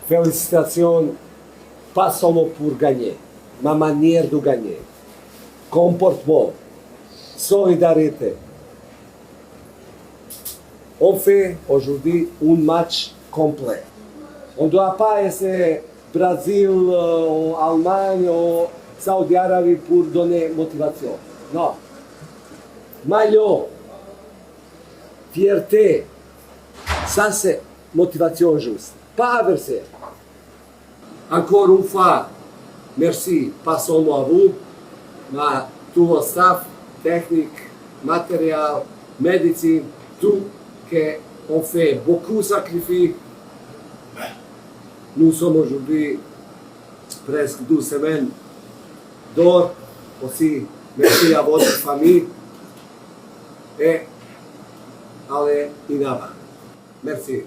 Félicitations, pas seulement pour gagner, ma manière de gagner, comportement, solidarité. On fait aujourd'hui un match complet. On ne doit pas essayer Brésil, Allemagne ou Saudi-Arabie pour donner motivation. Non. Maillot, fierté, ça c'est motivation juste. Pas adversaire. Encore une fois, merci, pas seulement à vous, mais tout le staff, technique, matériel, médecine, tout, qu'on fait beaucoup de sacrifices. Nous sommes aujourd'hui presque 12 semaines d'or. Aussi, merci à votre famille. Et allez, in avant. Merci.